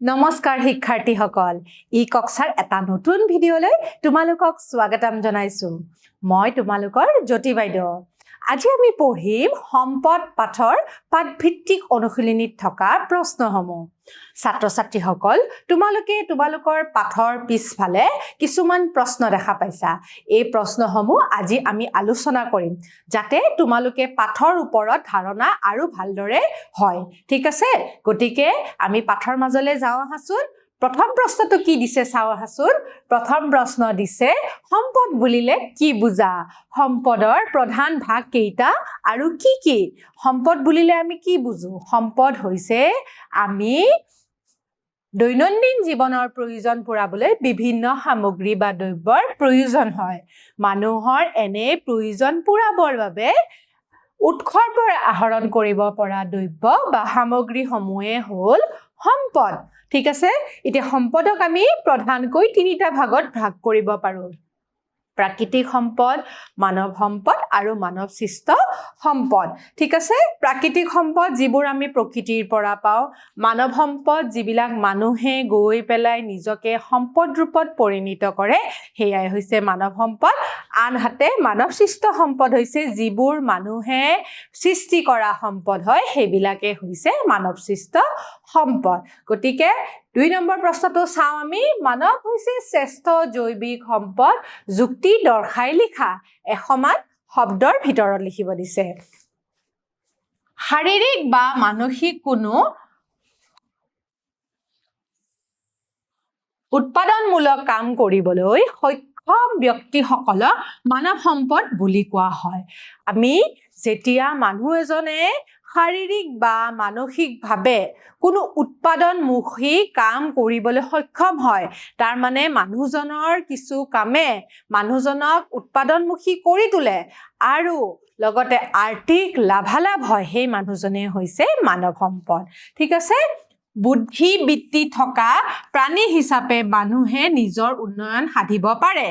নমস্কাৰ শিক্ষাৰ্থীসকল ই কক্সাৰ এটা নতুন ভিডিঅ'লৈ তোমালোকক স্বাগতম জনাইছো মই তোমালোকৰ জ্যোতি বাইদেউ আজি আমি পঢ়িম সম্পদ পাঠৰ পাঠভিত্তিক অনুশীলনীত থকা প্ৰশ্নসমূহ ছাত্ৰ-ছাত্ৰীসকল তোমালোকৰ পাঠৰ পিছফালে কিছুমান প্ৰশ্ন দেখা পাইছা এই প্ৰশ্নসমূহ আজি আমি আলোচনা কৰিম যাতে তোমালোকে পাঠৰ ওপৰত ধাৰণা আৰু ভালদৰে হয় ঠিক আছে গতিকে আমি পাঠৰ মাজলৈ যাওঁ আহাচোন প্ৰথম প্ৰশ্নটো কি দিছে চাও আহাচোন প্ৰথম প্ৰশ্ন দিছে সম্পদ বুলিলে কি বুজা সম্পদৰ প্ৰধান ভাগ কেইটা আৰু কি কি সম্পদ বুলিলে আমি কি বুজো সম্পদ হৈছে আমি দৈনন্দিন জীৱনৰ প্ৰয়োজন পুৰাবলৈ বিভিন্ন সামগ্ৰী বা দ্ৰব্যৰ প্ৰয়োজন হয় মানুহৰ এনে প্ৰয়োজন পুৰাবৰ বাবে উৎসৰ পৰা আহৰণ কৰিব পৰা দ্ৰব্য বা সামগ্ৰীসমূহে হ'ল সম্পদ ঠিক আছে এতিয়া সম্পদক আমি প্ৰধানকৈ তিনিটা ভাগত ভাগ কৰিব পাৰো প্ৰাকৃতিক সম্পদ মানৱ সম্পদ আৰু মানৱ সৃষ্ট সম্পদ ঠিক আছে প্ৰাকৃতিক সম্পদ যিবোৰ আমি প্ৰকৃতিৰ পৰা পাওঁ মানৱ সম্পদ যিবিলাক মানুহে গৈ পেলাই নিজকে সম্পদ ৰূপত পৰিণত কৰে হেয়াই হৈছে মানৱ সম্পদ আনহাতে মানৱ সৃষ্ট সম্পদ হৈছে যিবোৰ মানুহে সৃষ্টি কৰা সম্পদ হয় হেবিলাকে হৈছে মানৱ সৃষ্ট সম্পদ গতিকে 2 নম্বৰ প্ৰশ্নটো চাও আমি মানৱ হৈছে শ্ৰেষ্ঠ জৈৱিক সম্পদ যুক্তি দৰ্শাই লিখা এসমান শব্দৰ ভিতৰত লিখিব দিছে শাৰীৰিক বা মানসিক কোনো উৎপাদনমূলক কাম কৰিবলৈ সক্ষম ব্যক্তিসকলক মানৱ সম্পদ বুলি কোৱা হয় আমি যেতিয়া মানুহ এজনে শাৰীৰিক বা মানসিকভাৱে কোনো উৎপাদনমুখী কাম কৰিবলৈ সক্ষম হয় তাৰ মানে মানুহজনৰ কিছু কামে মানুহজনক উৎপাদনমুখী কৰি তোলে আৰু লগতে আৰ্থিক লাভালাভ হয় সেই মানুহজনে হৈছে মানৱ সম্পদ ঠিক আছে বুদ্ধি বৃত্তি থকা প্ৰাণী হিচাপে মানুহে নিজৰ উন্নয়ন সাধিব পাৰে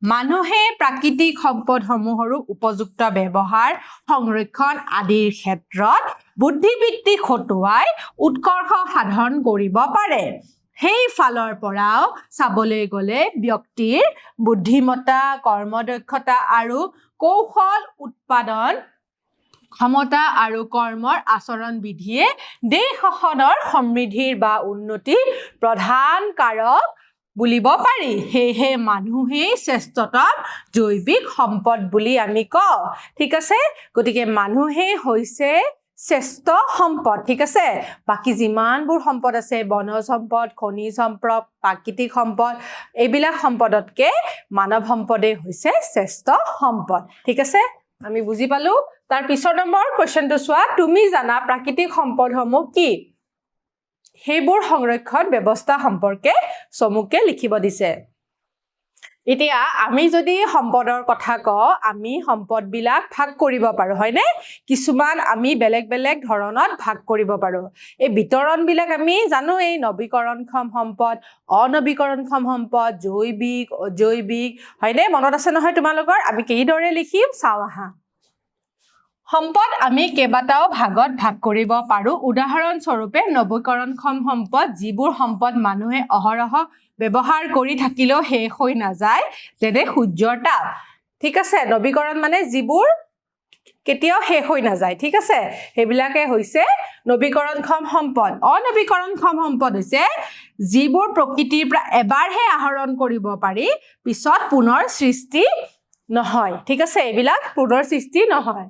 মানুহে প্ৰাকৃতিক সম্পদসমূহৰ উপযুক্ত ব্যৱহাৰ সংৰক্ষণ আদিৰ ক্ষেত্ৰত বুদ্ধি বৃত্তি খটুৱাই উৎকৰ্ষ সাধন কৰিব পাৰে সেই ফালৰ পৰাও চাবলৈ গলে ব্যক্তিৰ বুদ্ধিমত্তা কৰ্মদক্ষতা আৰু কৌশল উৎপাদন ক্ষমতা আৰু কৰ্মৰ আচৰণ বিধিয়ে দেশখনৰ সমৃদ্ধিৰ বা উন্নতিৰ প্ৰধান কাৰক বুলিব পাৰি হেহে মানুহে শ্ৰেষ্ঠতম জৈৱিক সম্পদ বুলি আমি কওঁ ঠিক আছে গতিকে মানুহে হৈছে শ্ৰেষ্ঠ সম্পদ ঠিক আছে বাকি যিমানবোৰ সম্পদ আছে বনজ সম্পদ খনিজ সম্পদ প্ৰাকৃতিক সম্পদ এইবিলাক সম্পদতকে মানৱ সম্পদে হৈছে শ্ৰেষ্ঠ সম্পদ ঠিক আছে আমি বুজি পালো তাৰ পিছৰ নম্বৰ কোৱেশ্চনটো চোৱা তুমি জানা প্ৰাকৃতিক সম্পদসমূহ কি হেবোৰ সংৰক্ষণ ব্যৱস্থা সম্পৰ্কে চমুকে লিখিব দিছে এতিয়া আমি যদি সম্পদৰ কথা কওঁ আমি সম্পদবিলাক ভাগ কৰিব পাৰো হয়নে কিছুমান আমি বেলেগ বেলেগ ধৰণত ভাগ কৰিব পাৰো এই বিতৰণবিলাক আমি জানো এই নৱীকৰণক্ষম সম্পদ অনৱীকৰণক্ষম সম্পদ জৈৱিক অজৈৱিক হয়নে মনত আছে নহয় তোমালোকৰ আমি কিদৰে লিখিম চাও আহা সম্পদ আমি কেইবাটাও ভাগত ভাগ কৰিব পাৰো উদাহৰণ স্বৰূপে নৱীকৰণক্ষম সম্পদ যিবোৰ সম্পদ মানুহে অহৰহ ব্যৱহাৰ কৰি থাকিলেও শেষ হৈ নাযায় যেনে সূৰ্যৰ তাপ ঠিক আছে নৱীকৰণ মানে যিবোৰ কেতিয়াও শেষ হৈ নাযায় ঠিক আছে হেবিলাকে হৈছে নৱীকৰণক্ষম সম্পদ অনৱীকৰণক্ষম সম্পদ হৈছে যিবোৰ প্ৰকৃতিৰ পৰা এবাৰহে আহৰণ কৰিব পাৰি পিছত পুনৰ সৃষ্টি নহয় ঠিক আছে এইবিলাক পুনৰ সৃষ্টি নহয়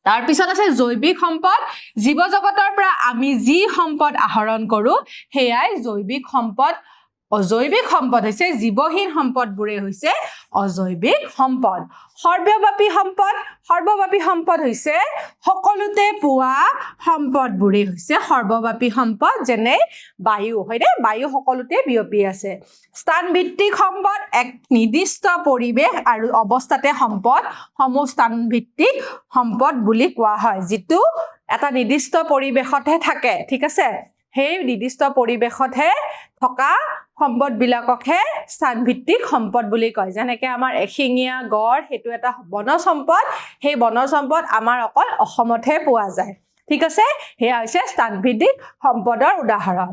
তাৰ পিছত আছে জৈৱিক সম্পদ জীৱ জগতৰ পৰা আমি যি সম্পদ আহৰণ কৰো হেয়াই জৈৱিক সম্পদ অজৈৱিক সম্পদ হৈছে জীৱহীন সম্পদবোৰে হৈছে অজৈৱিক সম্পদ সৰ্বব্যাপী সম্পদ হৈছে সকলোতে পোৱা সম্পদবোৰে হৈছে সৰ্বব্যাপী সম্পদ যেনে বায়ু হয়নে বায়ু সকলোতে বিয়পি আছে স্থানভিত্তিক সম্পদ এক নিৰ্দিষ্ট পৰিৱেশ আৰু অৱস্থাতে সম্পদ স্থানভিত্তিক সম্পদ বুলি কোৱা হয় যিটো এটা নিৰ্দিষ্ট পৰিৱেশতহে থাকে ঠিক আছে সেই নিৰ্দিষ্ট পৰিৱেশতহে থকা সম্পদবিলাককহে স্থানভিত্তিক সম্পদ বুলি কয় যেনেকৈ আমাৰ এশিঙীয়া গড় হেতু এটা বনজ সম্পদ সেই বনজ সম্পদ আমাৰ অকল অসমতহে পোৱা যায় ঠিক আছে হেয়া হৈছে স্থানভিত্তিক সম্পদৰ উদাহৰণ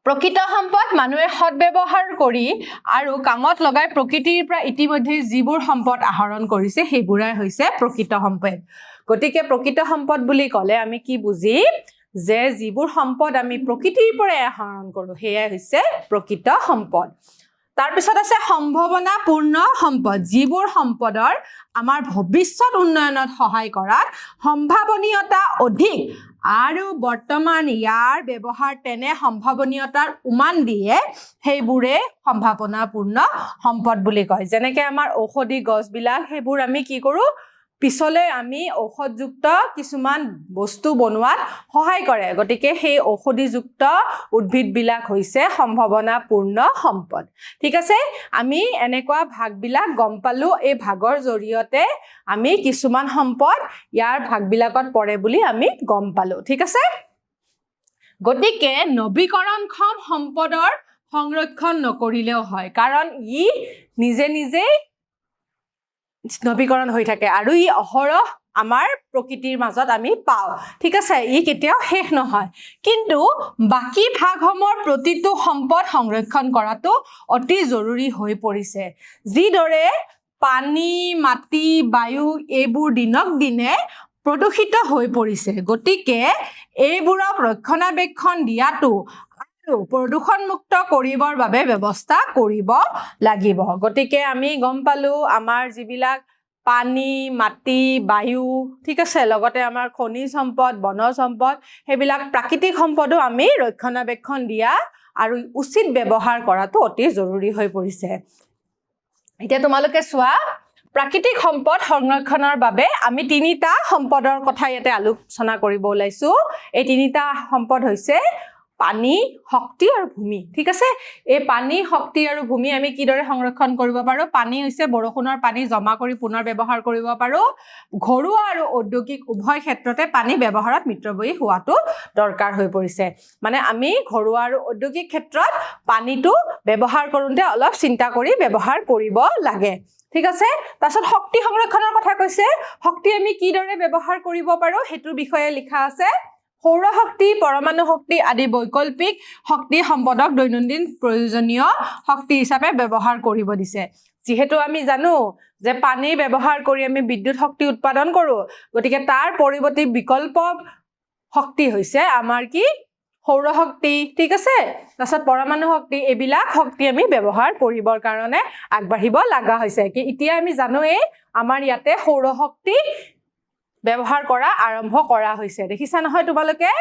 প্ৰকৃত সম্পদ মানুহে সদ্ব্যৱহাৰ কৰি আৰু কামত লগাই প্ৰকৃতিৰ পৰা ইতিমধ্যে যিবোৰ সম্পদ আহৰণ কৰিছে সেইবোৰাই হৈছে প্ৰকৃত সম্পদ গতিকে প্ৰকৃত সম্পদ বুলি ক'লে আমি কি বুজিম যে যিবোৰ সম্পদ আমি প্ৰকৃতিৰ পৰা আহৰণ কৰো সেয়াই হৈছে প্ৰকৃত সম্পদ তাৰ পিছত আছে সম্ভাৱনাপূৰ্ণ সম্পদ যিবোৰ সম্পদৰ আমাৰ ভৱিষ্যত উন্নয়নত সহায় কৰাত সম্ভাৱনীয়তা অধিক আৰু বৰ্তমান ইয়াৰ ব্যৱহাৰ তেনে সম্ভাৱনীয়তাৰ উমান দিয়ে সেইবোৰে সম্ভাৱনাপূৰ্ণ সম্পদ বুলি কয় যেনেকৈ আমাৰ ঔষধি গছবিলাক সেইবোৰ আমি কি কৰো পিছলৈ আমি ঔষধযুক্ত কিছুমান বস্তু বনোৱাত সহায় কৰে গতিকে সেই ঔষধিযুক্ত উদ্ভিদবিলাক হৈছে সম্ভাৱনাপূৰ্ণ সম্পদ ঠিক আছে আমি এনেকুৱা ভাগবিলাক গম পালো এই ভাগৰ জৰিয়তে আমি কিছুমান সম্পদ ইয়াৰ ভাগবিলাকত পৰে বুলি আমি গম পালো ঠিক আছে গতিকে নৱীকৰণক্ষম সম্পদৰ সংৰক্ষণ নকৰিলেও হয় কাৰণ ই নিজে নিজে নৱীকৰণ হৈ থাকে আৰু ই অহৰহ আমাৰ প্ৰকৃতিৰ মাজত আমি পাওঁ ঠিক আছে ই কেতিয়াও শেষ নহয় কিন্তু বাকি ভাগসমূহৰ প্ৰতিটো সম্পদ সংৰক্ষণ কৰাটো অতি জৰুৰী হৈ পৰিছে যিদৰে পানী মাটি বায়ু এইবোৰ দিনক দিনে প্ৰদূষিত হৈ পৰিছে গতিকে এইবোৰক ৰক্ষণাবেক্ষণ দিয়াটো আৰু প্ৰদূষণমুক্ত কৰিবৰ বাবে ব্যৱস্থা কৰিব লাগিব গতিকে আমি গম পালো আমাৰ যিবিলাক পানী মাটি বায়ু ঠিক আছে লগতে আমাৰ খনিজ সম্পদ বনজ সম্পদ সেইবিলাক প্ৰাকৃতিক সম্পদো আমি ৰক্ষণাবেক্ষণ দিয়া আৰু উচিত ব্যৱহাৰ কৰাটো অতি জৰুৰী হৈ পৰিছে এতিয়া তোমালোকে চোৱা প্ৰাকৃতিক সম্পদ সংৰক্ষণৰ বাবে আমি তিনিটা সম্পদৰ কথা ইয়াতে আলোচনা কৰিব ওলাইছো এই তিনিটা সম্পদ হৈছে পানী শক্তি আৰু ভূমি ঠিক আছে এই পানী শক্তি আৰু ভূমি আমি কিদৰে সংৰক্ষণ কৰিব পাৰো পানী হৈছে বৰষুণৰ পানী জমা কৰি পুনৰ ব্যৱহাৰ কৰিব পাৰো ঘৰুৱা আৰু ঔদ্যোগিক উভয় ক্ষেত্ৰতে পানী ব্যৱহাৰত মিতব্যয়ী হোৱাটো দৰকাৰ হৈ পৰিছে মানে আমি ঘৰুৱা আৰু ঔদ্যোগিক ক্ষেত্ৰত পানীটো ব্যৱহাৰ কৰোঁতে অলপ চিন্তা কৰি ব্যৱহাৰ কৰিব লাগে ঠিক আছে তাৰপিছত শক্তি সংৰক্ষণৰ কথা কৈছে শক্তি আমি কিদৰে ব্যৱহাৰ কৰিব পাৰো হেতুৰ বিষয়ে লিখা আছে সৌৰ শক্তি পৰমাণু শক্তি আদি বৈকল্পিক শক্তি সম্পদক দৈনন্দিন প্ৰয়োজনীয় শক্তি হিচাপে ব্যৱহাৰ কৰিব দিছে যেহেতু আমি জানো যে পানী ব্যৱহাৰ কৰি আমি বিদ্যুৎ শক্তি উৎপাদন কৰো গতিকে তাৰ পৰিৱৰ্তে বিকল্প শক্তি হৈছে আমাৰ কি সৌৰ শক্তি ঠিক আছে তাৰপিছত পৰমাণু শক্তি এইবিলাক শক্তি আমি ব্যৱহাৰ কৰিবৰ কাৰণে আগবাঢ়িব লগা হৈছে কি এতিয়া আমি জানোৱে আমাৰ ইয়াতে সৌৰ শক্তি ব্যৱহাৰ কৰা আৰম্ভ কৰা হৈছে দেখিছা নহয় তোমালোকে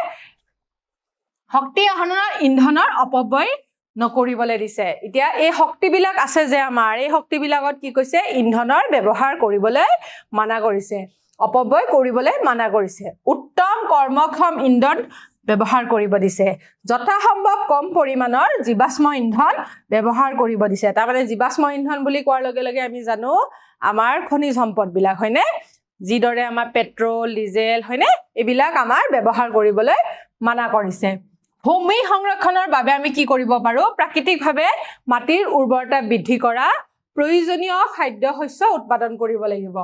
শক্তি আহৰণৰ ইন্ধনৰ অপব্যয় নকৰিবলৈ দিছে এতিয়া এই শক্তিবিলাক আছে যে আমাৰ এই শক্তিবিলাকত কি কৈছে ইন্ধনৰ ব্যৱহাৰ কৰিবলৈ মানা কৰিছে অপব্যয় কৰিবলৈ মানা কৰিছে উত্তম কৰ্মক্ষম ইন্ধন ব্যৱহাৰ কৰিব দিছে যথাসম্ভৱ কম পৰিমাণৰ জীৱাশ্ম ইন্ধন ব্যৱহাৰ কৰিব দিছে তাৰমানে জীৱাশ্ম ইন্ধন বুলি কোৱাৰ লগে লগে আমি জানো আমাৰ খনিজ সম্পদবিলাক হয়নে যিদৰে আমাৰ পেট্ৰল ডিজেল হয়নে এইবিলাক আমাৰ ব্যৱহাৰ কৰিবলৈ মানা কৰিছে ভূমি সংৰক্ষণৰ বাবে আমি কি কৰিব পাৰো প্ৰাকৃতিকভাৱে মাটিৰ উৰ্বৰতা বৃদ্ধি কৰা প্ৰয়োজনীয় খাদ্য শস্য উৎপাদন কৰিব লাগিব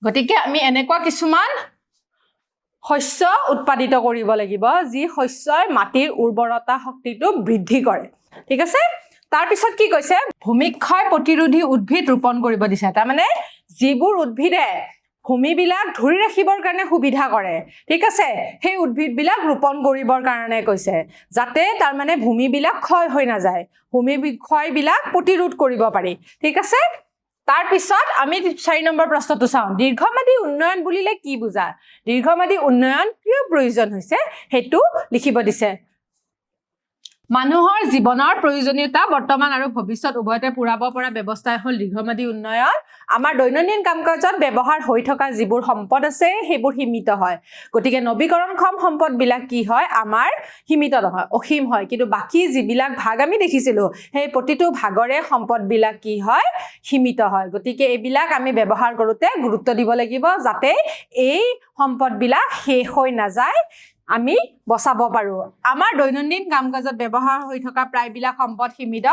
গতিকে আমি এনেকুৱা কিছুমান শস্য উৎপাদিত কৰিব লাগিব যি শস্যই মাটিৰ উৰ্বৰতা শক্তিটো বৃদ্ধি কৰে ঠিক আছে তাৰ পিছত কি কৈছে ভূমিক্ষয় প্ৰতিৰোধী উদ্ভিদ ৰোপণ কৰিব দিছে তাৰমানে যিবোৰ উদ্ভিদে ভূমিবিলাক ধৰি ৰাখিবৰ কাৰণে সুবিধা কৰে ঠিক আছে সেই উদ্ভিদবিলাক ৰোপণ কৰিবৰ কাৰণে কৈছে যাতে তাৰ মানে ভূমিবিলাক ক্ষয় হৈ নাযায় ভূমি ক্ষয়বিলাক প্ৰতিৰোধ কৰিব পাৰি ঠিক আছে তাৰ পিছত আমি 4 নম্বৰ প্ৰশ্নটো চাওঁ দীৰ্ঘম্যাদী উন্নয়ন বুলিলে কি বুজা দীৰ্ঘম্যাদী উন্নয়ন কিয় প্ৰয়োজন হৈছে হেতু লিখিব দিছে মানুহৰ জীৱনৰ প্ৰয়োজনীয়তা বৰ্তমান আৰু ভৱিষ্যত উভয়তে পুৰাব পৰা ব্যৱস্থা হ'ল দীৰ্ঘম্যাদী উন্নয়ন আমাৰ দৈনন্দিন কাম-কাজত ব্যৱহাৰ হৈ থকা যিবোৰ সম্পদ আছে সেইবোৰ সীমিত হয় গতিকে নৱীকৰণক্ষম সম্পদবিলাক কি হয় আমাৰ সীমিত নহয় অসীম হয় কিন্তু বাকি যিবিলাক ভাগ আমি দেখিছিলো সেই প্ৰতিটো ভাগৰে সম্পদবিলাক কি হয় সীমিত হয় গতিকে এইবিলাক আমি ব্যৱহাৰ কৰোতে গুৰুত্ব দিব লাগিব যাতে এই সম্পদবিলাক শেষ হৈ নাযায় আমি বচাব পাৰো আমাৰ দৈনন্দিন কাম-কাজত ব্যৱহাৰ হৈ থকা প্ৰায়বিলাক সম্পদ সীমিত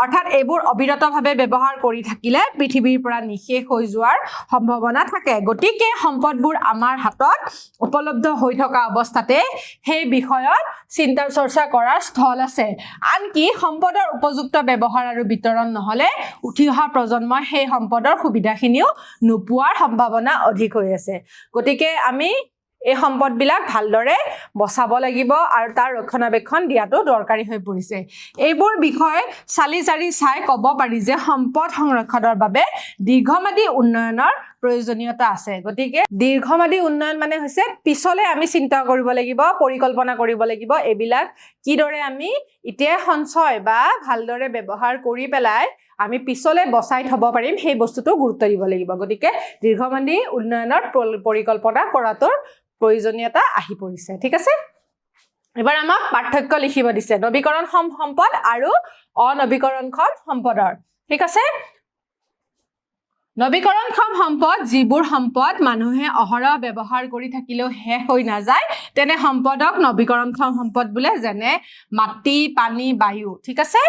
অৰ্থাৎ এইবোৰ অবিৰতভাৱে ব্যৱহাৰ কৰি থাকিলে পৃথিৱীৰ পৰা নিশেষ হৈ যোৱাৰ সম্ভাৱনা থাকে গতিকে সম্পদবোৰ আমাৰ হাতত উপলব্ধ হৈ থকা অৱস্থাতে সেই বিষয়ত চিন্তাৰ চৰ্চা কৰাৰ স্থল আছে আনকি সম্পদৰ উপযুক্ত ব্যৱহাৰ আৰু বিতৰণ নহলে উঠি অহা প্ৰজন্মই সেই সম্পদৰ সুবিধাখিনিও নোপোৱাৰ সম্ভাৱনা অধিক হৈ আছে গতিকে আমি এই সম্পদবিলাক ভালদৰে বচাব লাগিব আৰু তাৰ ৰক্ষণাবেক্ষণ দিয়াটো দৰকাৰী হৈ পৰিছে এইবোৰ বিষয় চালি জাৰি চাই ক'ব পাৰি যে সম্পদ সংৰক্ষণৰ বাবে দীৰ্ঘম্যাদী উন্নয়নৰ প্ৰয়োজনীয়তা আছে গতিকে দীৰ্ঘম্যাদী উন্নয়ন মানে হৈছে পিছলে আমি চিন্তা কৰিব লাগিব পৰিকল্পনা কৰিব লাগিব এইবিলাক কিদৰে আমি ইতিয়া সঞ্চয় বা ভালদৰে ব্যৱহাৰ কৰি পেলাই আমি পিছলে বচাই থব পাৰিম সেই বস্তুটো গুৰুত্ব দিব লাগিব গতিকে দীৰ্ঘম্যাদী উন্নয়নৰ পৰিকল্পনা কৰাটোৰ প্ৰয়োজনীয়তা আহি পৰিছে ঠিক আছে এবাৰ আমাক পাৰ্থক্য লিখিব দিছে নৱীকৰণক্ষম সম্পদ আৰু অনৱীকৰণক্ষম সম্পদৰ ঠিক আছে নৱীকৰণক্ষম সম্পদ যিবোৰ সম্পদ মানুহে অহৰহ ব্যৱহাৰ কৰি থাকিলেও শেষ হৈ নাযায় তেনে সম্পদক নৱীকৰণক্ষম সম্পদ বোলে যেনে মাটি পানী বায়ু ঠিক আছে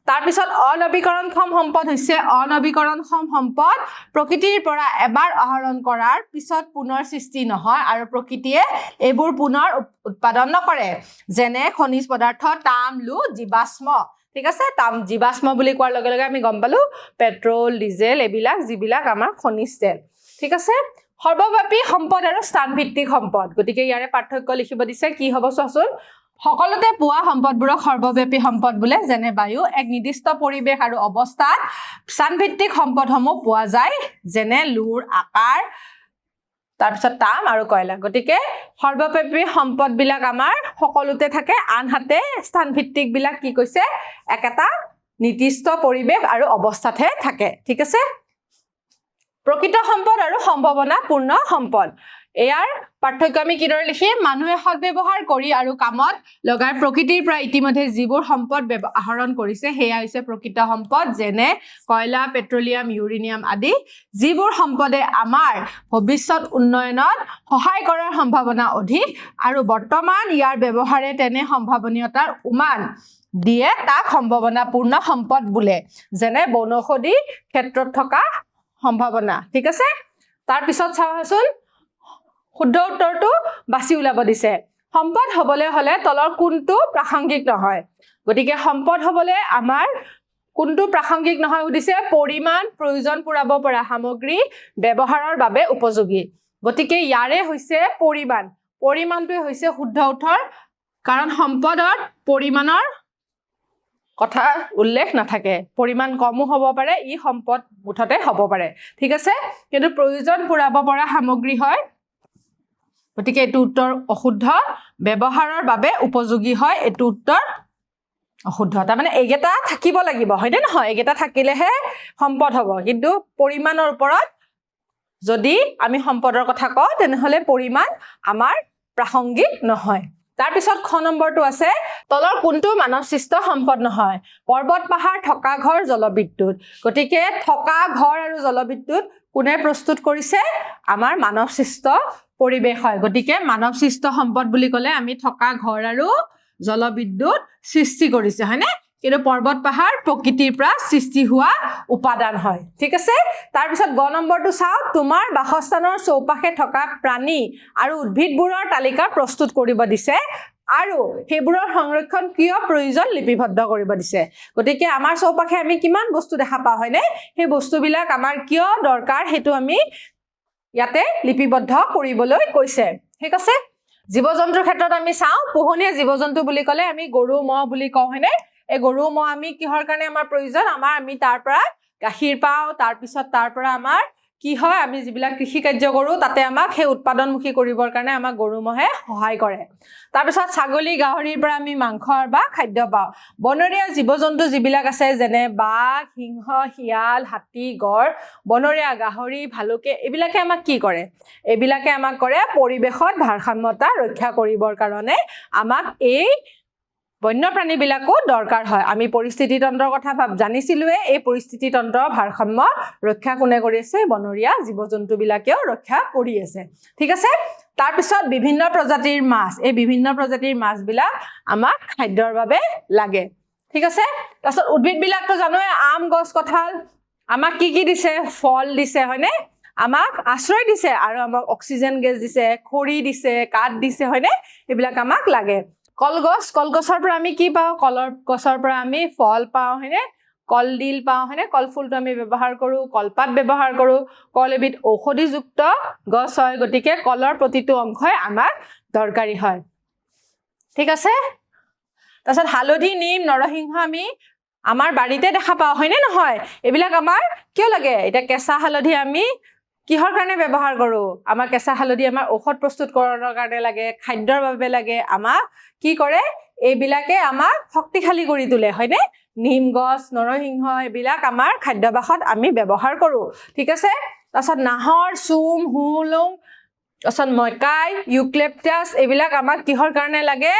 তাৰ পিছত অনৱীকৰণক্ষম সম্পদ হৈছে অনৱীকৰণক্ষম সম্পদ প্ৰকৃতিৰ পৰা এবাৰ আহৰণ কৰাৰ পিছত পুনৰ সৃষ্টি নহয় আৰু প্ৰকৃতিয়ে এইবোৰ পুনৰ উৎপাদন নকৰে যেনে খনিজ পদাৰ্থ তাম লো জীৱাশ্ম ঠিক আছে তাম জীৱাশ্ম বুলি কোৱাৰ লগে লগে আমি গম পালো পেট্ৰল ডিজেল এইবিলাক যিবিলাক আমাৰ খনিজ তেল ঠিক আছে সৰ্বব্যাপী সম্পদ আৰু স্থানভিত্তিক সম্পদ গতিকে ইয়াৰে পাৰ্থক্য লিখিব দিছে কি হ'ব চোৱাচোন সকলোতে পোৱা সম্পদবোৰক সৰ্বব্যাপী সম্পদ বোলে যেনে বায়ু এক নিৰ্দিষ্ট পৰিৱেশ আৰু অৱস্থাত স্থানভিত্তিক সম্পদসমূহ পোৱা যায় যেনে লুৰ আকাৰ তাৰপিছত তাম আৰু কয়লা গতিকে সৰ্বব্যাপী সম্পদবিলাক আমাৰ সকলোতে থাকে আনহাতে স্থানভিত্তিক বিলাক কি কৈছে একটা নিৰ্দিষ্ট পৰিৱেশ আৰু অৱস্থাতহে থাকে ঠিক আছে প্ৰকৃত সম্পদ আৰু সম্ভাৱনাপূৰ্ণ সম্পদ ইয়াৰ পাৰ্থক্য আমি কিদৰে লিখিম মানুহে সদ্ব্যৱহাৰ কৰি আৰু কামত লগাই প্ৰকৃতিৰ পৰা ইতিমধ্যে যিবোৰ সম্পদ আহৰণ কৰিছে সেয়া হৈছে প্ৰকৃত সম্পদ যেনে কয়লা পেট্ৰলিয়াম ইউৰেনিয়াম আদি যিবোৰ সম্পদে আমাৰ ভৱিষ্যত উন্নয়নত সহায় কৰাৰ সম্ভাৱনা অধিক আৰু বৰ্তমান ইয়াৰ ব্যৱহাৰে তেনে সম্ভাৱনীয়তাৰ উমান দিয়ে তাক সম্ভাৱনাপূৰ্ণ সম্পদ বোলে যেনে বনৌষধি ক্ষেত্ৰত থকা সম্ভাৱনা ঠিক আছে তাৰ পিছত চাওঁচোন শুদ্ধ উত্তৰটো বাছি উলাব দিছে সম্পদ হ'বলৈ হলে তলৰ কোনটো প্ৰাসংগিক নহয় গতিকে সম্পদ হ'বলৈ আমাৰ কোনটো প্ৰাসংগিক নহয় উদিছে পৰিমাণ প্ৰয়োজন পুৰাব পৰা সামগ্ৰী ব্যৱহাৰৰ বাবে উপযোগী গতিকে ইয়াৰে হৈছে পৰিমাণটোৱে হৈছে শুদ্ধ উত্তৰ কাৰণ সম্পদৰ পৰিমাণৰ কথা উল্লেখ নাথাকে পৰিমাণ কমও হ'ব পাৰে ই সম্পদ মুঠতে হ'ব পাৰে ঠিক আছে কিন্তু প্ৰয়োজন পুৰাব পৰা সামগ্ৰী হয় গতিকে এইটো উত্তৰ অশুদ্ধ ব্যৱহাৰৰ বাবে উপযোগী হয় এইটো উত্তৰ অশুদ্ধ তাৰ মানে এইকেইটা থাকিব লাগিব হয়নে নহয় এইকেইটা থাকিলেহে সম্পদ হ'ব কিন্তু পৰিমাণৰ ওপৰত যদি আমি সম্পদৰ কথা কওঁ তেনেহলে পৰিমাণ আমাৰ প্ৰাসংগিক নহয় তাৰ পিছত খ নম্বৰটো আছে তলৰ কোনটো মানৱসৃষ্ট সম্পদ নহয় পৰ্বত পাহাৰ থকা ঘৰ জলবিদ্যুৎ গতিকে থকা ঘৰ আৰু জলবিদ্যুৎ কোনে প্ৰস্তুত কৰিছে আমাৰ মানৱসৃষ্ট পৰিৱেশ হয় গতিকে মানৱসৃষ্ট সম্পদ বুলি ক'লে আমি থকা ঘৰ আৰু জলবিদ্যুৎ সৃষ্টি কৰিছে হয়নে কিন্তু পৰ্বত পাহাৰ প্ৰকৃতিৰ পৰা সৃষ্টি হোৱা উপাদান হয় ঠিক আছে তাৰ পিছত গ নম্বৰটো চাও তোমাৰ বাসস্থানৰ চৌপাশে থকা প্ৰাণী আৰু উদ্ভিদবোৰৰ তালিকা প্ৰস্তুত কৰিব দিছে আৰু সেইবোৰৰ সংৰক্ষণ কিয় প্ৰয়োজন লিপিবদ্ধ কৰিব দিছে গতিকে আমাৰ চৌপাশে আমি কিমান বস্তু দেখা পাওঁ হয়নে সেই বস্তুবিলাক আমাৰ কিয় দৰকাৰ হেতু আমি ইয়াতে লিপিবদ্ধ কৰিবলৈ কৈছে ঠিক আছে জীৱ-জন্তুৰ ক্ষেত্ৰত আমি চাওঁ পোহনীয়া জীৱ-জন্তু বুলি ক'লে আমি গৰু মহ বুলি কওঁ হয়নে এই গৰু মহ আমি কিহৰ কাৰণে আমাৰ প্ৰয়োজন আমি তাৰ পৰা গাখীৰ পাওঁ তাৰ পিছত তাৰ পৰা আমাৰ কি হয় আমি যিবিলাক কৃষি কাৰ্য কৰো তাতে আমাক সেই উৎপাদনমুখী কৰিবৰ কাৰণে আমাক গৰু মহে সহায় কৰে তাৰ পিছত ছাগলী গাহৰিৰ পৰা আমি মাংস বা খাদ্য পাওঁ বনৰীয়া জীৱ-জন্তু যিবিলাক আছে যেনে বাঘ সিংহ শিয়াল হাতী গড় বনৰীয়া গাহৰি ভালুকে এইবিলাকে আমাক কি কৰে এইবিলাকে আমাক কৰে পৰিৱেশত ভাৰসাম্যতা ৰক্ষা কৰিবৰ কাৰণে আমাক এই বন্যপ্ৰাণী বিলাকো দৰকাৰ হয় আমি পৰিস্থিতি তন্ত্ৰৰ কথা জানিছিলুৱে এই পৰিস্থিতি তন্ত্ৰৰ ভাৰসাম্য ৰক্ষা কোনে কৰি আছে বনৰীয়া জীৱ-জন্তু বিলাকেও ৰক্ষা কৰি আছে ঠিক আছে তাৰ পিছত বিভিন্ন প্ৰজাতিৰ মাছ এই বিভিন্ন প্ৰজাতিৰ মাছ বিলাক আমাক খাদ্যৰ বাবে লাগে ঠিক আছে তাৰ পিছত উদ্ভিদ বিলাকটো জানোৱে আম গছ কঁঠাল আমাক কি দিছে ফল দিছে হয়নে আমাক আশ্ৰয় দিছে আৰু আমাক অক্সিজেন গেছ দিছে খৰি দিছে কাঠ দিছে হয়নে এইবিলাক আমাক লাগে কলগছৰ পৰা আমি কি পাওঁ কলৰ গছৰ পৰা আমি ফল পাওঁ হয়নে কলডিল পাওঁ হয়নে কলফুলটো আমি ব্যৱহাৰ কৰোঁ কলপাত ব্যৱহাৰ কৰোঁ কল এবিধ ঔষধিযুক্ত গছ হয় গতিকে কলৰ প্ৰতিটো অংশই আমাৰ দৰকাৰী হয় ঠিক আছে তাৰপিছত হালধি নিম নৰসিংহ আমি আমাৰ বাৰীতে দেখা পাওঁ হয়নে নহয় এইবিলাক আমাৰ কিয় লাগে এতিয়া কেঁচা হালধি আমি কিহৰ কাৰণে ব্যৱহাৰ কৰোঁ আমাৰ কেঁচা হালধি আমাৰ ঔষধ প্ৰস্তুতকৰণৰ কাৰণে লাগে খাদ্যৰ বাবে লাগে আমাক কি কৰে এইবিলাকে আমাক শক্তিশালী কৰি তোলে হয়নে নিম গছ নৰসিংহ এইবিলাক আমাৰ খাদ্যবাসত আমি ব্যৱহাৰ কৰোঁ ঠিক আছে তাৰপিছত নাহৰ চুম হুলুং তাৰপিছত মকাই ইউক্লিপটাছ এইবিলাক আমাক কিহৰ কাৰণে লাগে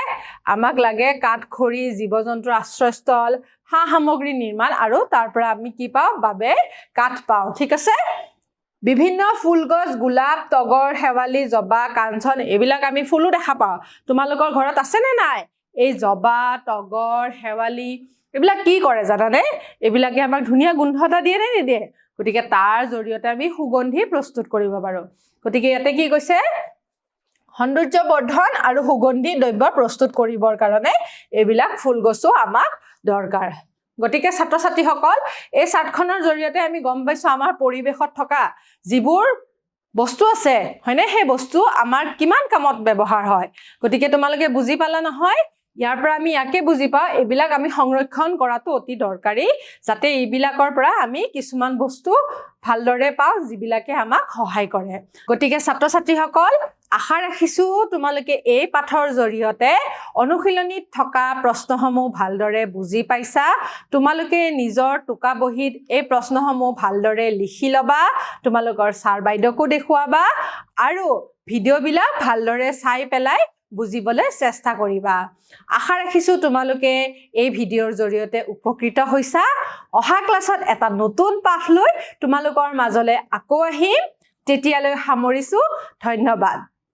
আমাক লাগে কাঠ খৰি জীৱ জন্তুৰ আশ্ৰয়স্থল সা সামগ্ৰী নিৰ্মাণ আৰু তাৰ পৰা আমি কি পাওঁ বাবে কাঠ পাওঁ ঠিক আছে বিভিন্ন ফুল গছ গোলাপ তগৰ শেৱালি জবা কাঞ্চন এইবিলাক আমি ফুলো দেখা পাওঁ তোমালোকৰ ঘৰত আছে নে নাই এই জবা তগৰ শেৱালি এইবিলাক কি কৰে জানানে এইবিলাকে আমাক ধুনীয়া গোন্ধ এটা দিয়ে নে নিদিয়ে গতিকে তাৰ জৰিয়তে আমি সুগন্ধি প্ৰস্তুত কৰিব পাৰোঁ গতিকে ইয়াতে কি কৈছে সৌন্দৰ্য বৰ্ধন আৰু সুগন্ধি দ্ৰব্য প্ৰস্তুত কৰিবৰ কাৰণে এইবিলাক ফুল গছো আমাক দৰকাৰ গতিকে ছাত্ৰ ছাত্ৰীসকল এই চাৰ্টখনৰ জৰিয়তে আমি গম পাইছো আমাৰ পৰিৱেশত থকা যিবোৰ বস্তু আছে হয়নে সেই বস্তু আমাৰ কিমান কামত ব্যৱহাৰ হয় গতিকে তোমালোকে বুজি পালা নহয় ইয়াৰ পৰা আমি ইয়াকে বুজি পাওঁ এইবিলাক আমি সংৰক্ষণ কৰাটো অতি দৰকাৰী যাতে এইবিলাকৰ পৰা আমি কিছুমান বস্তু ভালদৰে পাওঁ যিবিলাকে আমাক সহায় কৰে গতিকে ছাত্ৰ ছাত্ৰীসকল আশা ৰাখিছো তোমালোকে এই পাঠৰ জৰিয়তে অনুশীলনীত থকা প্ৰশ্নসমূহ ভালদৰে বুজি পাইছা তোমালোকে নিজৰ টোকা বহীত এই প্ৰশ্নসমূহ ভালদৰে লিখি লবা তোমালোকৰ ছাৰ বাইদেউকো দেখুৱাবা আৰু ভিডিঅ'বিলাক ভালদৰে চাই পেলাই বুজিবলৈ চেষ্টা কৰিবা আশা ৰাখিছো তোমালোকে এই ভিডিঅ'ৰ জৰিয়তে উপকৃত হৈছা অহা ক্লাছত এটা নতুন পাঠ লৈ তোমালোকৰ মাজলৈ আকৌ আহিম তেতিয়ালৈ সামৰিছো ধন্যবাদ